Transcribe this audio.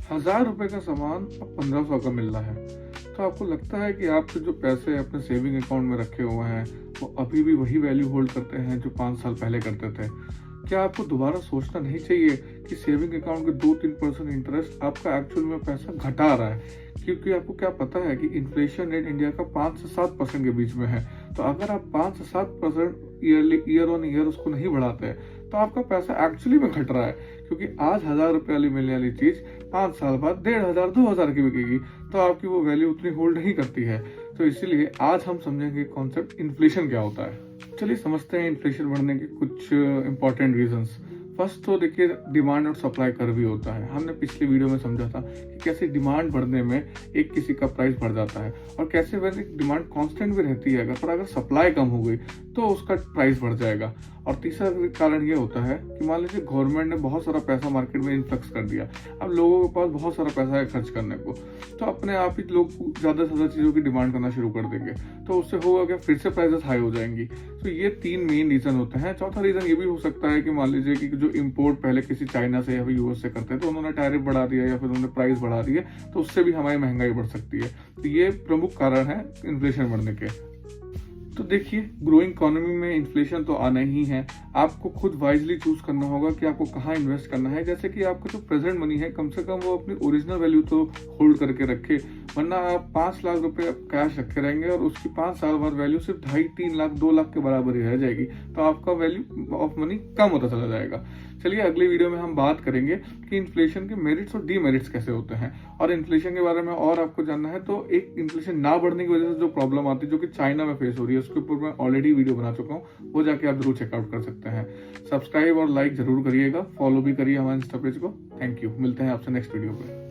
₹1000 का सामान अब 1500 का मिल रहा है। तो आपको लगता है कि आपके जो पैसे अपने सेविंग अकाउंट में रखे हुए हैं वो अभी भी वही वैल्यू होल्ड करते हैं जो 5 साल पहले करते थे? क्या आपको दोबारा सोचना नहीं चाहिए कि सेविंग अकाउंट के 2-3% इंटरेस्ट आपका एक्चुअल में पैसा घटा रहा है? क्योंकि आपको क्या पता है कि इन्फ्लेशन रेट इंडिया का 5 से 7% के बीच में है। तो अगर आप 5 से 7% ईयर ऑन ईयर उसको नहीं बढ़ाते हैं तो आपका पैसा एक्चुअली में घट रहा है, क्योंकि आज ₹1000 वाली मिलने वाली चीज 5 साल बाद 1500-2000 की बिकेगी, तो आपकी वो वैल्यू उतनी होल्ड नहीं करती है। तो इसीलिए आज हम समझेंगे कॉन्सेप्ट इन्फ्लेशन क्या होता है। चलिए समझते हैं इन्फ्लेशन बढ़ने के कुछ इंपॉर्टेंट रीजंस। फर्स्ट तो देखिए, डिमांड और सप्लाई कर्व भी होता है। हमने पिछली वीडियो में समझा था कि कैसे डिमांड बढ़ने में एक किसी का प्राइस बढ़ जाता है और कैसे वैसे डिमांड कांस्टेंट भी रहती है पर अगर सप्लाई कम हो गई तो उसका प्राइस बढ़ जाएगा। और तीसरा कारण ये होता है कि मान लीजिए गवर्नमेंट ने बहुत सारा पैसा मार्केट में इन्फ्लक्स कर दिया, अब लोगों के पास बहुत सारा पैसा है खर्च करने को, तो अपने आप ही लोग ज्यादा से ज्यादा चीजों की डिमांड करना शुरू कर देंगे, तो उससे होगा क्या, फिर से प्राइसेस हाई हो जाएंगी। तो ये 3 मेन रीजन होते हैं। चौथा रीजन ये भी हो सकता है कि मान लीजिए कि जो इम्पोर्ट पहले किसी चाइना से या फिर यूएस से करते हैं तो उन्होंने टैरिफ बढ़ा दिया या फिर उन्होंने प्राइस बढ़ा दिए, तो उससे भी हमारी महंगाई बढ़ सकती है। तो ये प्रमुख कारण है इन्फ्लेशन बढ़ने के। तो देखिए, ग्रोइंग इकोनॉमी में इन्फ्लेशन तो आना ही है। आपको खुद वाइजली चूज करना होगा कि आपको कहाँ इन्वेस्ट करना है। जैसे कि आपका जो प्रेजेंट मनी है कम से कम वो अपनी ओरिजिनल वैल्यू तो होल्ड करके रखे, वरना आप 5 लाख रुपए कैश रखे रहेंगे और उसकी 5 साल बाद वैल्यू सिर्फ 2.5-3 लाख 2 लाख के बराबर ही रह जाएगी, तो आपका वैल्यू ऑफ मनी कम होता चला जाएगा। चलिए अगली वीडियो में हम बात करेंगे कि इन्फ्लेशन के मेरिट्स और डीमेरिट्स कैसे होते हैं, और इन्फ्लेशन के बारे में और आपको जानना है तो एक इन्फ्लेशन ना बढ़ने की वजह से जो प्रॉब्लम आती है जो कि चाइना में फेस हो रही है उसके ऊपर मैं ऑलरेडी वीडियो बना चुका हूँ, वो जाके आप जरूर चेकआउट कर सकते हैं। सब्सक्राइब और लाइक जरूर करिएगा, फॉलो भी करिए हमारे इंस्टा पेज को। थैंक यू, मिलते हैं आपसे नेक्स्ट वीडियो पे।